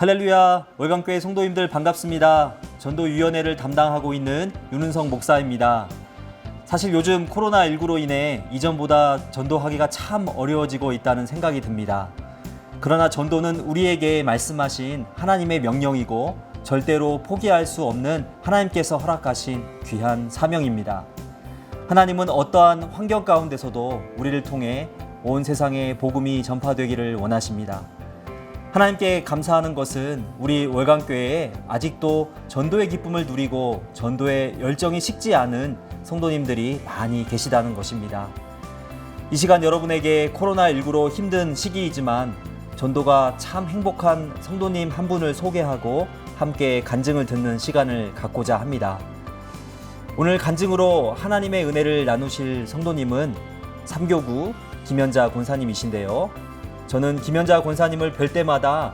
할렐루야, 월간교회 성도님들 반갑습니다. 전도위원회를 담당하고 있는 윤은성 목사입니다. 사실 요즘 코로나19로 인해 이전보다 전도하기가 참 어려워지고 있다는 생각이 듭니다. 그러나 전도는 우리에게 말씀하신 하나님의 명령이고 절대로 포기할 수 없는 하나님께서 허락하신 귀한 사명입니다. 하나님은 어떠한 환경 가운데서도 우리를 통해 온 세상에 복음이 전파되기를 원하십니다. 하나님께 감사하는 것은 우리 월간교회에 아직도 전도의 기쁨을 누리고 전도의 열정이 식지 않은 성도님들이 많이 계시다는 것입니다. 이 시간 여러분에게 코로나19로 힘든 시기이지만 전도가 참 행복한 성도님 한 분을 소개하고 함께 간증을 듣는 시간을 갖고자 합니다. 오늘 간증으로 하나님의 은혜를 나누실 성도님은 삼교구 김연자 권사님이신데요. 저는 김연자 권사님을 뵐 때마다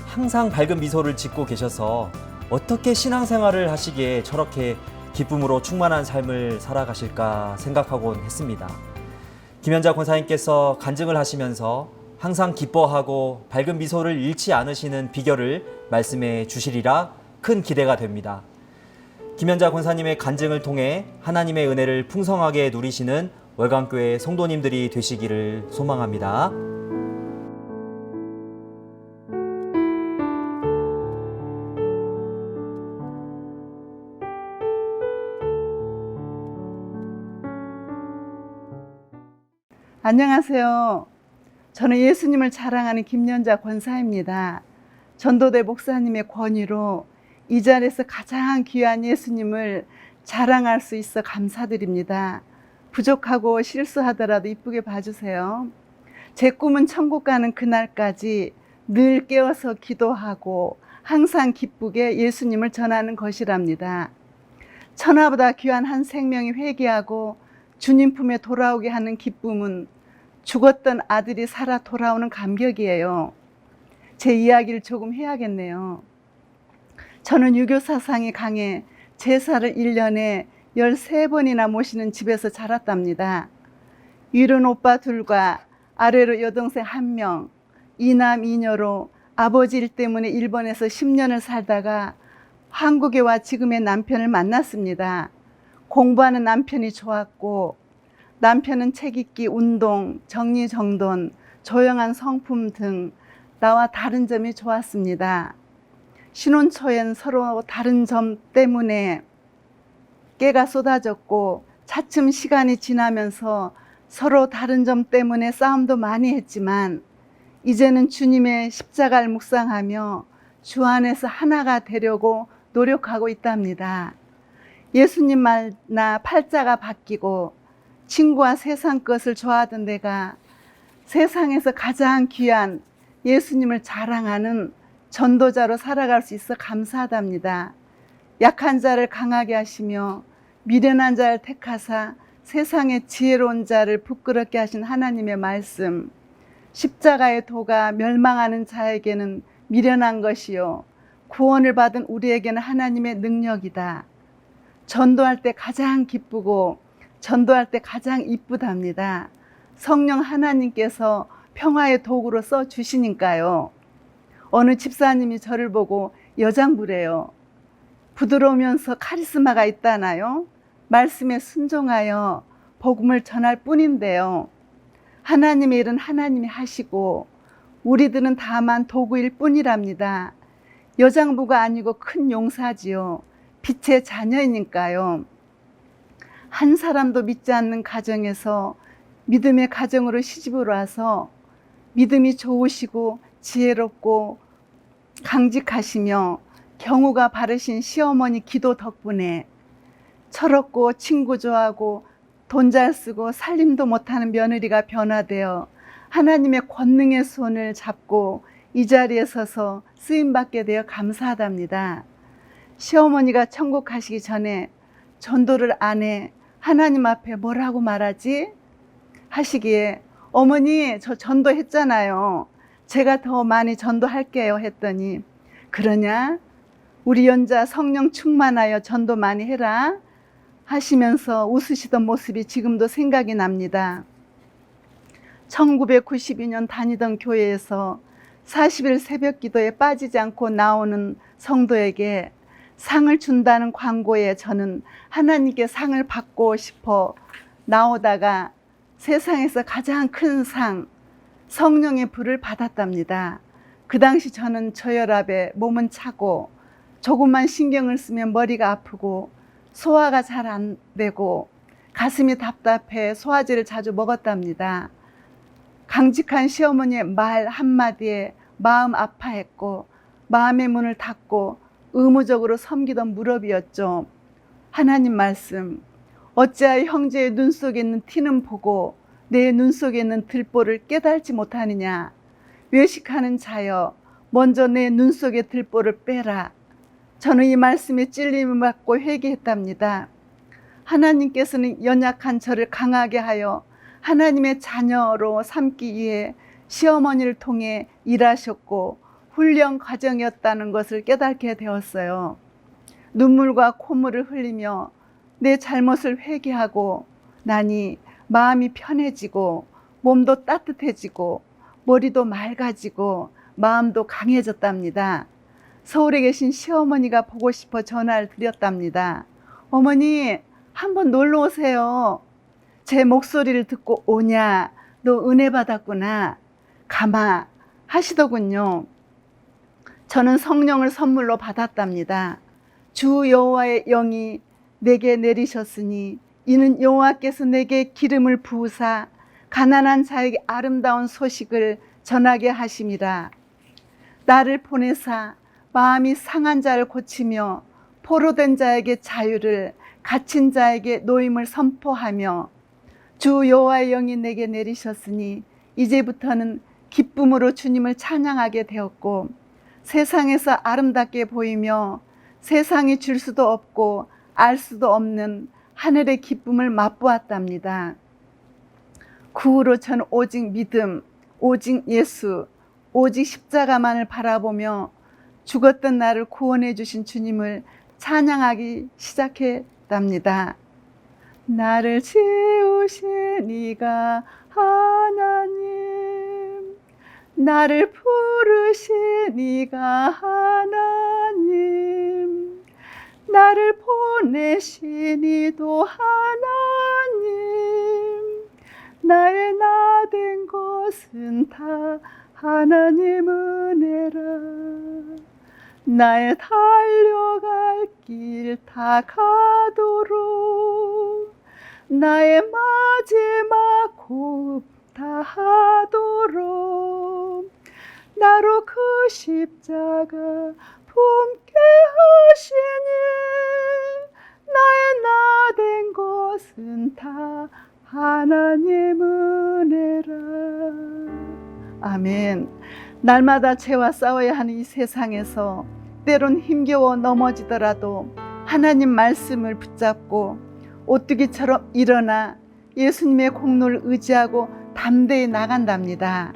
항상 밝은 미소를 짓고 계셔서 어떻게 신앙생활을 하시기에 저렇게 기쁨으로 충만한 삶을 살아가실까 생각하곤 했습니다. 김연자 권사님께서 간증을 하시면서 항상 기뻐하고 밝은 미소를 잃지 않으시는 비결을 말씀해 주시리라 큰 기대가 됩니다. 김연자 권사님의 간증을 통해 하나님의 은혜를 풍성하게 누리시는 월간교회 성도님들이 되시기를 소망합니다. 안녕하세요. 저는 예수님을 자랑하는 김연자 권사입니다. 전도대 목사님의 권유로 이 자리에서 가장 귀한 예수님을 자랑할 수 있어 감사드립니다. 부족하고 실수하더라도 이쁘게 봐주세요. 제 꿈은 천국 가는 그날까지 늘 깨어서 기도하고 항상 기쁘게 예수님을 전하는 것이랍니다. 천하보다 귀한 한 생명이 회개하고 주님 품에 돌아오게 하는 기쁨은 죽었던 아들이 살아 돌아오는 감격이에요. 제 이야기를 조금 해야겠네요. 저는 유교 사상이 강해 제사를 1년에 13번이나 모시는 집에서 자랐답니다. 위로는 오빠 둘과 아래로 여동생 1명, 이남 이녀로 아버지 일 때문에 일본에서 10년을 살다가 한국에 와 지금의 남편을 만났습니다. 공부하는 남편이 좋았고 남편은 책 읽기, 운동, 정리정돈, 조용한 성품 등 나와 다른 점이 좋았습니다. 신혼 초엔 서로 다른 점 때문에 깨가 쏟아졌고 차츰 시간이 지나면서 서로 다른 점 때문에 싸움도 많이 했지만 이제는 주님의 십자가를 묵상하며 주 안에서 하나가 되려고 노력하고 있답니다. 예수님 만나 팔자가 바뀌고 친구와 세상 것을 좋아하던 내가 세상에서 가장 귀한 예수님을 자랑하는 전도자로 살아갈 수 있어 감사하답니다. 약한 자를 강하게 하시며 미련한 자를 택하사 세상의 지혜로운 자를 부끄럽게 하신 하나님의 말씀, 십자가의 도가 멸망하는 자에게는 미련한 것이요 구원을 받은 우리에게는 하나님의 능력이다. 전도할 때 가장 기쁘고 전도할 때 가장 이쁘답니다. 성령 하나님께서 평화의 도구로 써주시니까요. 어느 집사님이 저를 보고 여장부래요. 부드러우면서 카리스마가 있다나요? 말씀에 순종하여 복음을 전할 뿐인데요. 하나님의 일은 하나님이 하시고 우리들은 다만 도구일 뿐이랍니다. 여장부가 아니고 큰 용사지요. 빛의 자녀이니까요. 한 사람도 믿지 않는 가정에서 믿음의 가정으로 시집을 와서 믿음이 좋으시고 지혜롭고 강직하시며 경우가 바르신 시어머니 기도 덕분에 철없고 친구 좋아하고 돈 잘 쓰고 살림도 못하는 며느리가 변화되어 하나님의 권능의 손을 잡고 이 자리에 서서 쓰임받게 되어 감사하답니다. 시어머니가 천국 가시기 전에 전도를 안 해 하나님 앞에 뭐라고 말하지? 하시기에 어머니 저 전도했잖아요. 제가 더 많이 전도할게요 했더니 그러냐? 우리 연자 성령 충만하여 전도 많이 해라 하시면서 웃으시던 모습이 지금도 생각이 납니다. 1992년 다니던 교회에서 40일 새벽 기도에 빠지지 않고 나오는 성도에게 상을 준다는 광고에 저는 하나님께 상을 받고 싶어 나오다가 세상에서 가장 큰 상, 성령의 불을 받았답니다. 그 당시 저는 저혈압에 몸은 차고 조금만 신경을 쓰면 머리가 아프고 소화가 잘 안 되고 가슴이 답답해 소화제를 자주 먹었답니다. 강직한 시어머니의 말 한마디에 마음 아파했고 마음의 문을 닫고 의무적으로 섬기던 무렵이었죠. 하나님 말씀, 어찌하여 형제의 눈 속에 있는 티는 보고 내 눈 속에 있는 들보를 깨달지 못하느냐. 외식하는 자여, 먼저 내 눈 속의 들보를 빼라. 저는 이 말씀에 찔림을 받고 회개했답니다. 하나님께서는 연약한 저를 강하게 하여 하나님의 자녀로 삼기 위해 시어머니를 통해 일하셨고 훈련 과정이었다는 것을 깨닫게 되었어요. 눈물과 콧물을 흘리며 내 잘못을 회개하고 나니 마음이 편해지고 몸도 따뜻해지고 머리도 맑아지고 마음도 강해졌답니다. 서울에 계신 시어머니가 보고 싶어 전화를 드렸답니다. 어머니, 한번 놀러 오세요. 제 목소리를 듣고 오냐, 너 은혜 받았구나, 가마 하시더군요. 저는 성령을 선물로 받았답니다. 주 여호와의 영이 내게 내리셨으니 이는 여호와께서 내게 기름을 부으사 가난한 자에게 아름다운 소식을 전하게 하심이라. 나를 보내사 마음이 상한 자를 고치며 포로된 자에게 자유를, 갇힌 자에게 노임을 선포하며, 주 여호와의 영이 내게 내리셨으니 이제부터는 기쁨으로 주님을 찬양하게 되었고 세상에서 아름답게 보이며 세상이 줄 수도 없고 알 수도 없는 하늘의 기쁨을 맛보았답니다. 그 후로 저는 오직 믿음, 오직 예수, 오직 십자가만을 바라보며 죽었던 나를 구원해 주신 주님을 찬양하기 시작했답니다. 나를 지으신 이가 하나님, 나를 부르신 이가 하나님, 나를 보내신 이도 하나님, 나의 나 된 것은 다 하나님 은혜라. 나의 달려갈 길 다 가도록 나의 마지막 호흡 다 하도록 나로 그 십자가 품게 하시니 나의 나 된 것은 다 하나님 은혜라. 아멘. 날마다 죄와 싸워야 하는 이 세상에서 때론 힘겨워 넘어지더라도 하나님 말씀을 붙잡고 오뚜기처럼 일어나 예수님의 공로를 의지하고 담대히 나간답니다.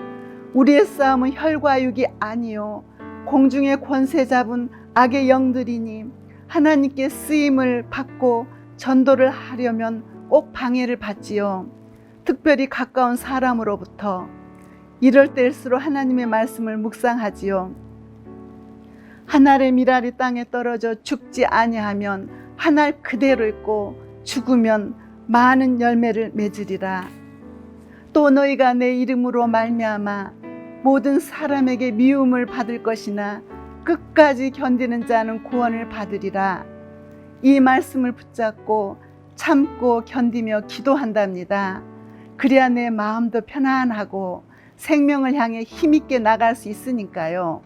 우리의 싸움은 혈과 육이 아니요 공중의 권세 잡은 악의 영들이니 하나님께 쓰임을 받고 전도를 하려면 꼭 방해를 받지요. 특별히 가까운 사람으로부터. 이럴 때일수록 하나님의 말씀을 묵상하지요. 한 알의 밀알이 땅에 떨어져 죽지 아니하면 한 알 그대로 있고 죽으면 많은 열매를 맺으리라. 또 너희가 내 이름으로 말미암아 모든 사람에게 미움을 받을 것이나 끝까지 견디는 자는 구원을 받으리라. 이 말씀을 붙잡고 참고 견디며 기도한답니다. 그래야 내 마음도 편안하고 생명을 향해 힘있게 나갈 수 있으니까요.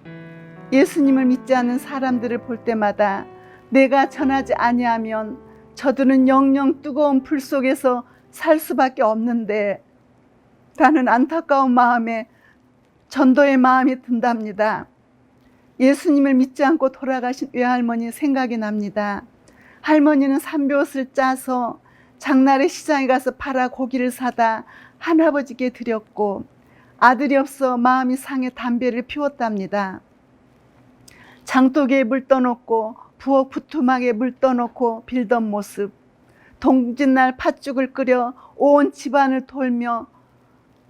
예수님을 믿지 않는 사람들을 볼 때마다 내가 전하지 아니하면 저들은 영영 뜨거운 불 속에서 살 수밖에 없는데 라는 안타까운 마음에 전도의 마음이 든답니다. 예수님을 믿지 않고 돌아가신 외할머니 생각이 납니다. 할머니는 삼둣옷을 짜서 장날에 시장에 가서 팔아 고기를 사다 할아버지께 드렸고 아들이 없어 마음이 상해 담배를 피웠답니다. 장독에 물 떠놓고 부엌 부뚜막에 물 떠놓고 빌던 모습, 동짓날 팥죽을 끓여 온 집안을 돌며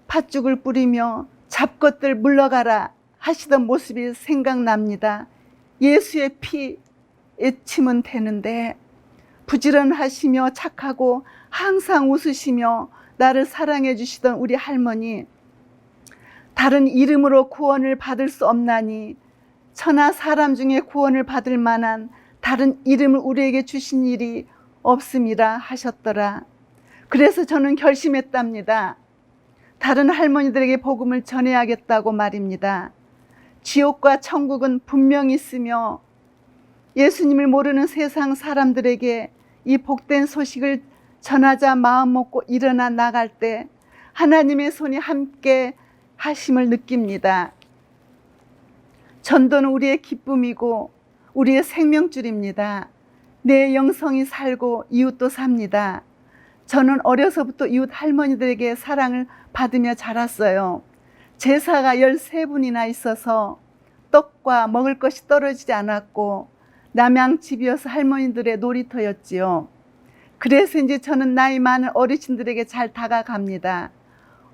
팥죽을 뿌리며 잡것들 물러가라 하시던 모습이 생각납니다. 예수의 피 애치면 되는데 부지런하시며 착하고 항상 웃으시며 나를 사랑해 주시던 우리 할머니, 다른 이름으로 구원을 받을 수 없나니 천하 사람 중에 구원을 받을 만한 다른 이름을 우리에게 주신 일이 없음이라 하셨더라. 그래서 저는 결심했답니다. 다른 할머니들에게 복음을 전해야겠다고 말입니다. 지옥과 천국은 분명히 있으며 예수님을 모르는 세상 사람들에게 이 복된 소식을 전하자 마음 먹고 일어나 나갈 때 하나님의 손이 함께 하심을 느낍니다. 전도는 우리의 기쁨이고 우리의 생명줄입니다. 내 영성이 살고 이웃도 삽니다. 저는 어려서부터 이웃 할머니들에게 사랑을 받으며 자랐어요. 제사가 13분이나 있어서 떡과 먹을 것이 떨어지지 않았고 남양집이어서 할머니들의 놀이터였지요. 그래서인지 저는 나이 많은 어르신들에게 잘 다가갑니다.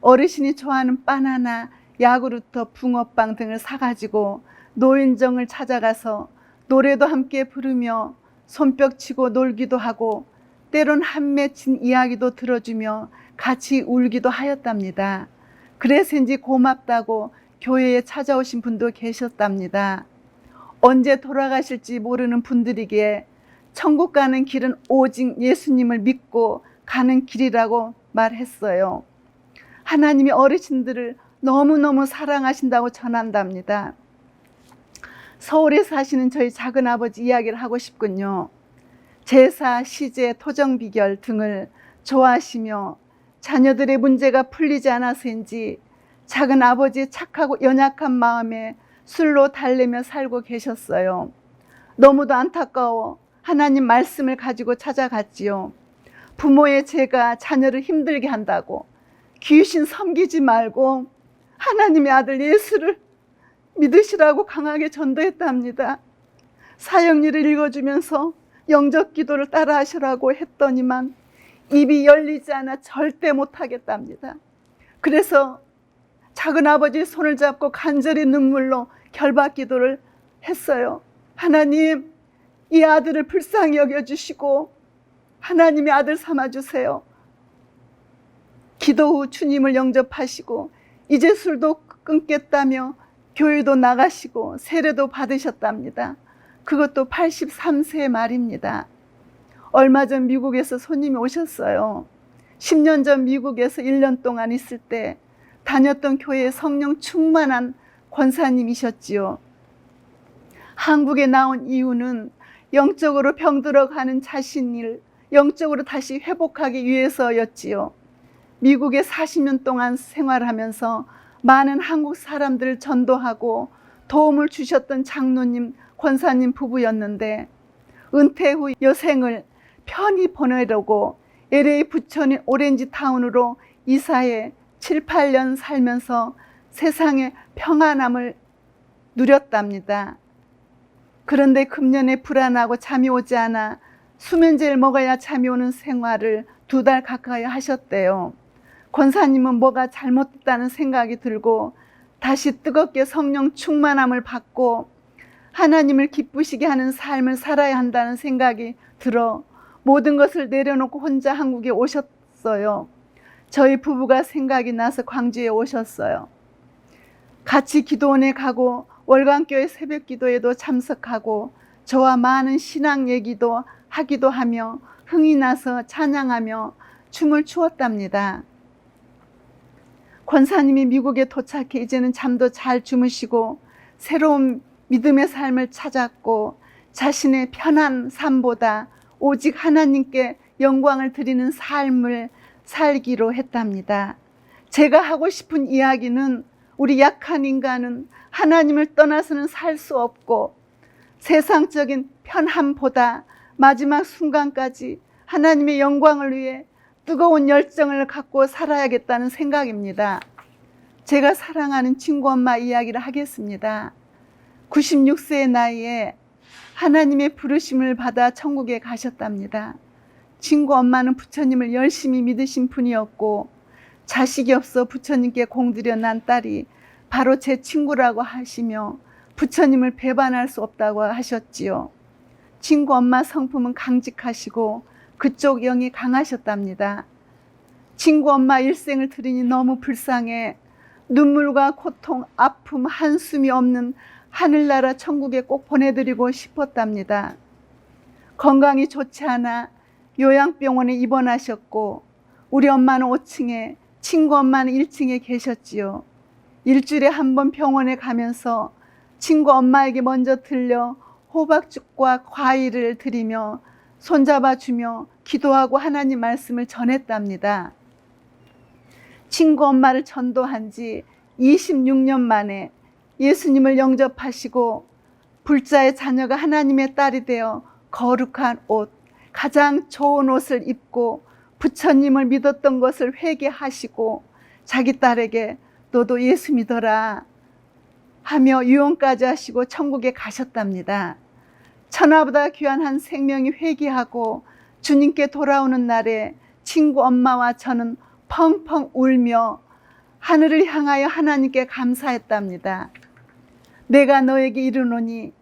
어르신이 좋아하는 바나나, 야구르트, 붕어빵 등을 사가지고 노인정을 찾아가서 노래도 함께 부르며 손뼉치고 놀기도 하고 때론 한 맺힌 이야기도 들어주며 같이 울기도 하였답니다. 그래서인지 고맙다고 교회에 찾아오신 분도 계셨답니다. 언제 돌아가실지 모르는 분들에게 천국 가는 길은 오직 예수님을 믿고 가는 길이라고 말했어요. 하나님이 어르신들을 너무너무 사랑하신다고 전한답니다. 서울에 사시는 저희 작은아버지 이야기를 하고 싶군요. 제사, 시제, 토정 비결 등을 좋아하시며 자녀들의 문제가 풀리지 않아서인지 작은아버지의 착하고 연약한 마음에 술로 달래며 살고 계셨어요. 너무도 안타까워 하나님 말씀을 가지고 찾아갔지요. 부모의 죄가 자녀를 힘들게 한다고 귀신 섬기지 말고 하나님의 아들 예수를 믿으시라고 강하게 전도했답니다. 사형리를 읽어주면서 영접 기도를 따라 하시라고 했더니만 입이 열리지 않아 절대 못하겠답니다. 그래서 작은아버지의 손을 잡고 간절히 눈물로 결박 기도를 했어요. 하나님, 이 아들을 불쌍히 여겨주시고 하나님의 아들 삼아주세요. 기도 후 주님을 영접하시고 이제 술도 끊겠다며 교회도 나가시고 세례도 받으셨답니다. 그것도 83세 말입니다. 얼마 전 미국에서 손님이 오셨어요. 10년 전 미국에서 1년 동안 있을 때 다녔던 교회에 성령 충만한 권사님이셨지요. 한국에 나온 이유는 영적으로 병들어가는 자신을 영적으로 다시 회복하기 위해서였지요. 미국에 40년 동안 생활하면서 많은 한국 사람들을 전도하고 도움을 주셨던 장로님, 권사님 부부였는데 은퇴 후 여생을 편히 보내려고 LA 부천인 오렌지타운으로 이사해 7, 8년 살면서 세상의 평안함을 누렸답니다. 그런데 금년에 불안하고 잠이 오지 않아 수면제를 먹어야 잠이 오는 생활을 2달 가까이 하셨대요. 권사님은 뭐가 잘못됐다는 생각이 들고 다시 뜨겁게 성령 충만함을 받고 하나님을 기쁘시게 하는 삶을 살아야 한다는 생각이 들어 모든 것을 내려놓고 혼자 한국에 오셨어요. 저희 부부가 생각이 나서 광주에 오셨어요. 같이 기도원에 가고 월간교회 새벽기도에도 참석하고 저와 많은 신앙 얘기도 하기도 하며 흥이 나서 찬양하며 춤을 추었답니다. 권사님이 미국에 도착해 이제는 잠도 잘 주무시고 새로운 믿음의 삶을 찾았고 자신의 편한 삶보다 오직 하나님께 영광을 드리는 삶을 살기로 했답니다. 제가 하고 싶은 이야기는 우리 약한 인간은 하나님을 떠나서는 살 수 없고 세상적인 편함보다 마지막 순간까지 하나님의 영광을 위해 뜨거운 열정을 갖고 살아야겠다는 생각입니다. 제가 사랑하는 친구 엄마 이야기를 하겠습니다. 96세의 나이에 하나님의 부르심을 받아 천국에 가셨답니다. 친구 엄마는 부처님을 열심히 믿으신 분이었고 자식이 없어 부처님께 공들여 난 딸이 바로 제 친구라고 하시며 부처님을 배반할 수 없다고 하셨지요. 친구 엄마 성품은 강직하시고 그쪽 영이 강하셨답니다. 친구 엄마 일생을 들으니 너무 불쌍해 눈물과 고통, 아픔, 한숨이 없는 하늘나라 천국에 꼭 보내드리고 싶었답니다. 건강이 좋지 않아 요양병원에 입원하셨고 우리 엄마는 5층에 친구 엄마는 1층에 계셨지요. 일주일에 한 번 병원에 가면서 친구 엄마에게 먼저 들려 호박죽과 과일을 드리며 손잡아주며 기도하고 하나님 말씀을 전했답니다. 친구 엄마를 전도한 지 26년 만에 예수님을 영접하시고 불자의 자녀가 하나님의 딸이 되어 거룩한 옷, 가장 좋은 옷을 입고 부처님을 믿었던 것을 회개하시고 자기 딸에게 너도 예수 믿어라 하며 유언까지 하시고 천국에 가셨답니다. 천하보다 귀한 한 생명이 회개하고 주님께 돌아오는 날에 친구 엄마와 저는 펑펑 울며 하늘을 향하여 하나님께 감사했답니다. 내가 너에게 이르노니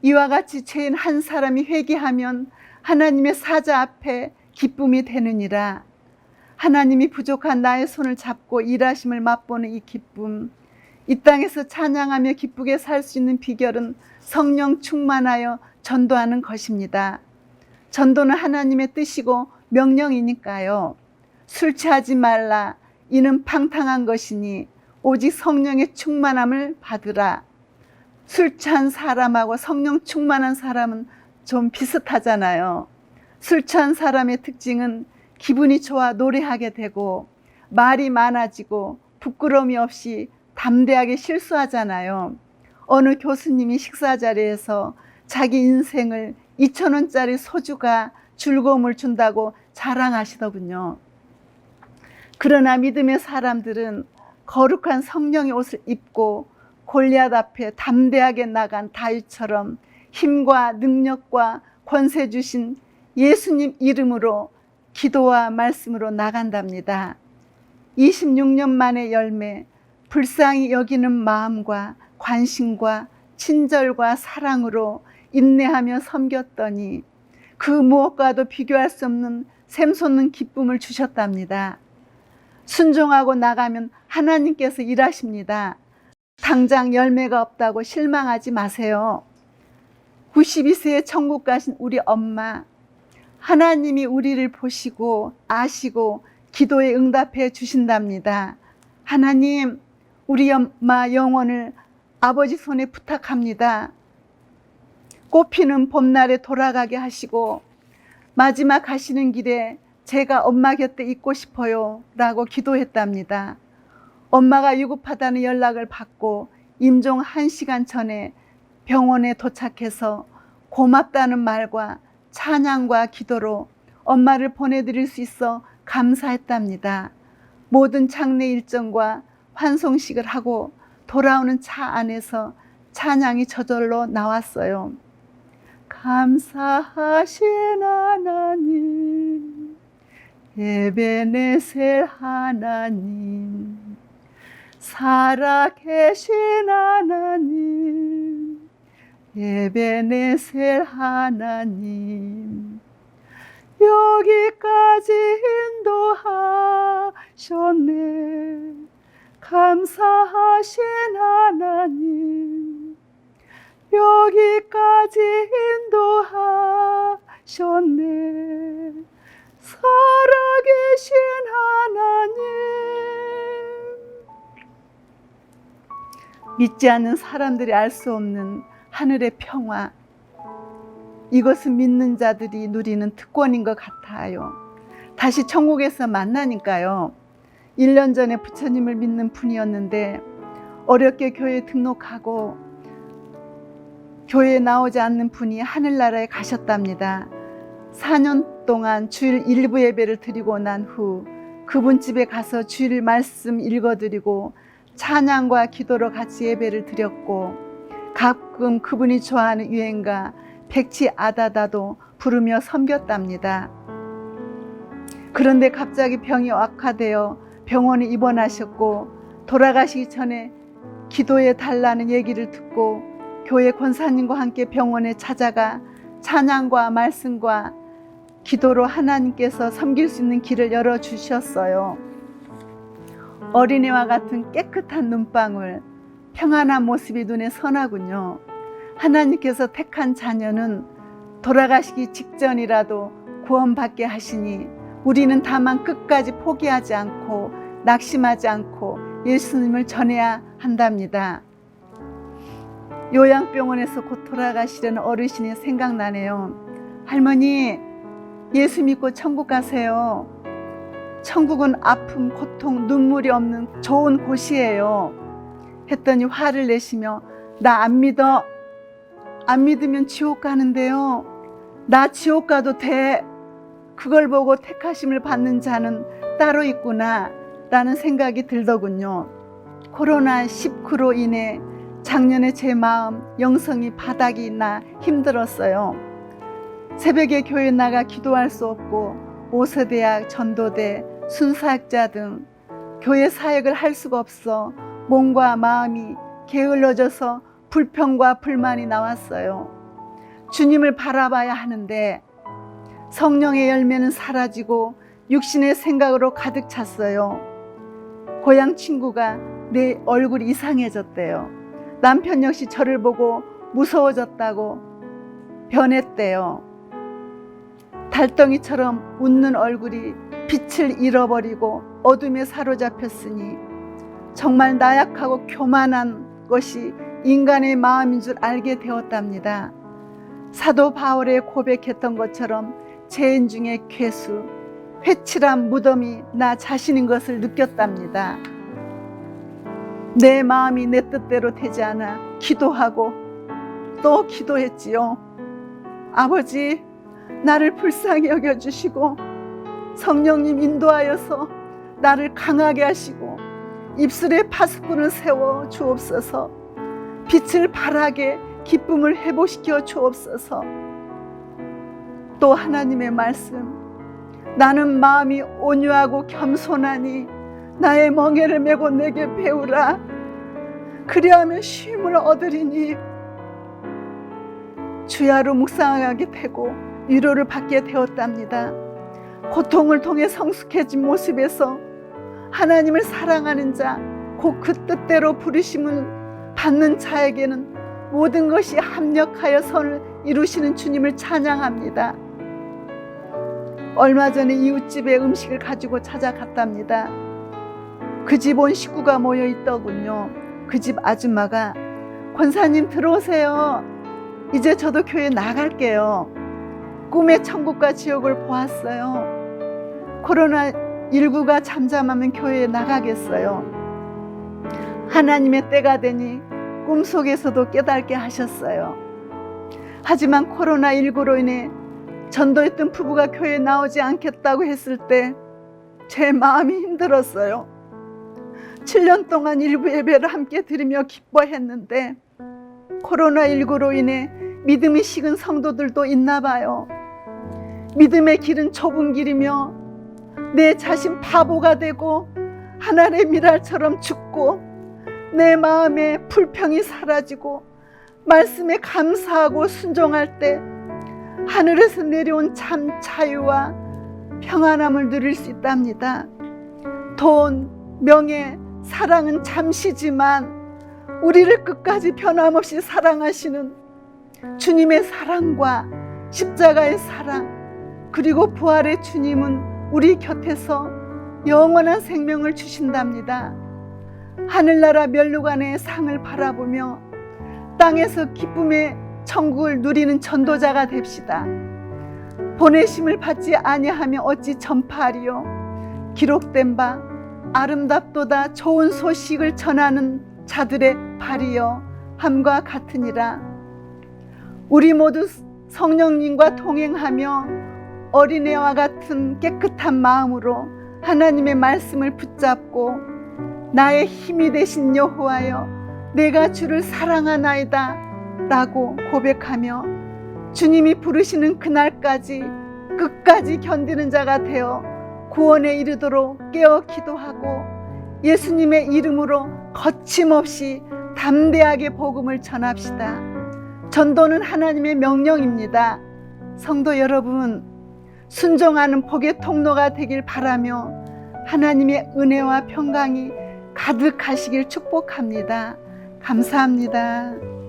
이와 같이 죄인 한 사람이 회개하면 하나님의 사자 앞에 기쁨이 되느니라. 하나님이 부족한 나의 손을 잡고 일하심을 맛보는 이 기쁨, 이 땅에서 찬양하며 기쁘게 살 수 있는 비결은 성령 충만하여 전도하는 것입니다. 전도는 하나님의 뜻이고 명령이니까요. 술 취하지 말라. 이는 방탕한 것이니 오직 성령의 충만함을 받으라. 술 취한 사람하고 성령 충만한 사람은 좀 비슷하잖아요. 술 취한 사람의 특징은 기분이 좋아 노래하게 되고 말이 많아지고 부끄러움이 없이 담대하게 실수하잖아요. 어느 교수님이 식사 자리에서 자기 인생을 2,000원짜리 소주가 즐거움을 준다고 자랑하시더군요. 그러나 믿음의 사람들은 거룩한 성령의 옷을 입고 골리앗 앞에 담대하게 나간 다윗처럼 힘과 능력과 권세 주신 예수님 이름으로 기도와 말씀으로 나간답니다. 26년 만의 열매, 불쌍히 여기는 마음과 관심과 친절과 사랑으로 인내하며 섬겼더니 그 무엇과도 비교할 수 없는 샘솟는 기쁨을 주셨답니다. 순종하고 나가면 하나님께서 일하십니다. 당장 열매가 없다고 실망하지 마세요. 92세에 천국 가신 우리 엄마, 하나님이 우리를 보시고 아시고 기도에 응답해 주신답니다. 하나님, 우리 엄마 영혼을 아버지 손에 부탁합니다. 꽃피는 봄날에 돌아가게 하시고 마지막 가시는 길에 제가 엄마 곁에 있고 싶어요 라고 기도했답니다. 엄마가 위급하다는 연락을 받고 임종 1시간 전에 병원에 도착해서 고맙다는 말과 찬양과 기도로 엄마를 보내드릴 수 있어 감사했답니다. 모든 장례 일정과 환송식을 하고 돌아오는 차 안에서 찬양이 저절로 나왔어요. 감사하신 하나님, 에베네셀 하나님, 살아계신 하나님, 에베네셀 하나님, 여기까지 인도하셨네. 감사하신 하나님, 여기까지 인도하셨네. 살아계신 하나님. 믿지 않는 사람들이 알 수 없는 하늘의 평화, 이것은 믿는 자들이 누리는 특권인 것 같아요. 다시 천국에서 만나니까요. 1년 전에 부처님을 믿는 분이었는데 어렵게 교회에 등록하고 교회에 나오지 않는 분이 하늘나라에 가셨답니다. 4년 동안 주일 일부 예배를 드리고 난 후 그분 집에 가서 주일 말씀 읽어드리고 찬양과 기도로 같이 예배를 드렸고 가끔 그분이 좋아하는 유행가 백치 아다다도 부르며 섬겼답니다. 그런데 갑자기 병이 악화되어 병원에 입원하셨고 돌아가시기 전에 기도해 달라는 얘기를 듣고 교회 권사님과 함께 병원에 찾아가 찬양과 말씀과 기도로 하나님께서 섬길 수 있는 길을 열어주셨어요. 어린애와 같은 깨끗한 눈방울, 평안한 모습이 눈에 선하군요. 하나님께서 택한 자녀는 돌아가시기 직전이라도 구원받게 하시니 우리는 다만 끝까지 포기하지 않고 낙심하지 않고 예수님을 전해야 한답니다. 요양병원에서 곧 돌아가시려는 어르신이 생각나네요. 할머니, 예수 믿고 천국 가세요. 천국은 아픔, 고통, 눈물이 없는 좋은 곳이에요. 했더니 화를 내시며 나 안 믿어. 안 믿으면 지옥 가는데요. 나 지옥 가도 돼. 그걸 보고 택하심을 받는 자는 따로 있구나 라는 생각이 들더군요. 코로나19로 인해 작년에 제 마음, 영성이 바닥이 나 힘들었어요. 새벽에 교회 나가 기도할 수 없고 모세대학, 전도대, 순사학자 등 교회 사역을 할 수가 없어 몸과 마음이 게을러져서 불평과 불만이 나왔어요. 주님을 바라봐야 하는데 성령의 열매는 사라지고 육신의 생각으로 가득 찼어요. 고향 친구가 내 얼굴이 이상해졌대요. 남편 역시 저를 보고 무서워졌다고 변했대요. 달덩이처럼 웃는 얼굴이 빛을 잃어버리고 어둠에 사로잡혔으니 정말 나약하고 교만한 것이 인간의 마음인 줄 알게 되었답니다. 사도 바울의 고백했던 것처럼 죄인 중에 괴수, 회칠한 무덤이 나 자신인 것을 느꼈답니다. 내 마음이 내 뜻대로 되지 않아 기도하고 또 기도했지요. 아버지, 나를 불쌍히 여겨주시고 성령님 인도하여서 나를 강하게 하시고 입술에 파수꾼을 세워 주옵소서. 빛을 바라게 기쁨을 회복시켜 주옵소서. 또 하나님의 말씀, 나는 마음이 온유하고 겸손하니 나의 멍에를 메고 내게 배우라. 그리하면 쉼을 얻으리니. 주야로 묵상하게 되고 위로를 받게 되었답니다. 고통을 통해 성숙해진 모습에서 하나님을 사랑하는 자, 곧 그 뜻대로 부르심을 받는 자에게는 모든 것이 합력하여 선을 이루시는 주님을 찬양합니다. 얼마 전에 이웃집에 음식을 가지고 찾아갔답니다. 그 집 온 식구가 모여 있더군요. 그 집 아줌마가 권사님 들어오세요. 이제 저도 교회 나갈게요. 꿈의 천국과 지옥을 보았어요. 코로나19가 잠잠하면 교회에 나가겠어요. 하나님의 때가 되니 꿈속에서도 깨닫게 하셨어요. 하지만 코로나19로 인해 전도했던 부부가 교회에 나오지 않겠다고 했을 때 제 마음이 힘들었어요. 7년 동안 일부 예배를 함께 드리며 기뻐했는데 코로나19로 인해 믿음이 식은 성도들도 있나 봐요. 믿음의 길은 좁은 길이며 내 자신 바보가 되고 하늘의 미랄처럼 죽고 내 마음에 불평이 사라지고 말씀에 감사하고 순종할 때 하늘에서 내려온 참 자유와 평안함을 누릴 수 있답니다. 돈, 명예, 사랑은 잠시지만 우리를 끝까지 변함없이 사랑하시는 주님의 사랑과 십자가의 사랑, 그리고 부활의 주님은 우리 곁에서 영원한 생명을 주신답니다. 하늘나라 면류관의 상을 바라보며 땅에서 기쁨의 천국을 누리는 전도자가 됩시다. 보내심을 받지 아니하며 어찌 전파하리요. 기록된 바 아름답도다 좋은 소식을 전하는 자들의 발이여 함과 같으니라. 우리 모두 성령님과 동행하며 어린애와 같은 깨끗한 마음으로 하나님의 말씀을 붙잡고 나의 힘이 되신 여호와여, 내가 주를 사랑하나이다 라고 고백하며 주님이 부르시는 그날까지 끝까지 견디는 자가 되어 구원에 이르도록 깨어 기도하고 예수님의 이름으로 거침없이 담대하게 복음을 전합시다. 전도는 하나님의 명령입니다. 성도 여러분, 순종하는 복의 통로가 되길 바라며 하나님의 은혜와 평강이 가득하시길 축복합니다. 감사합니다.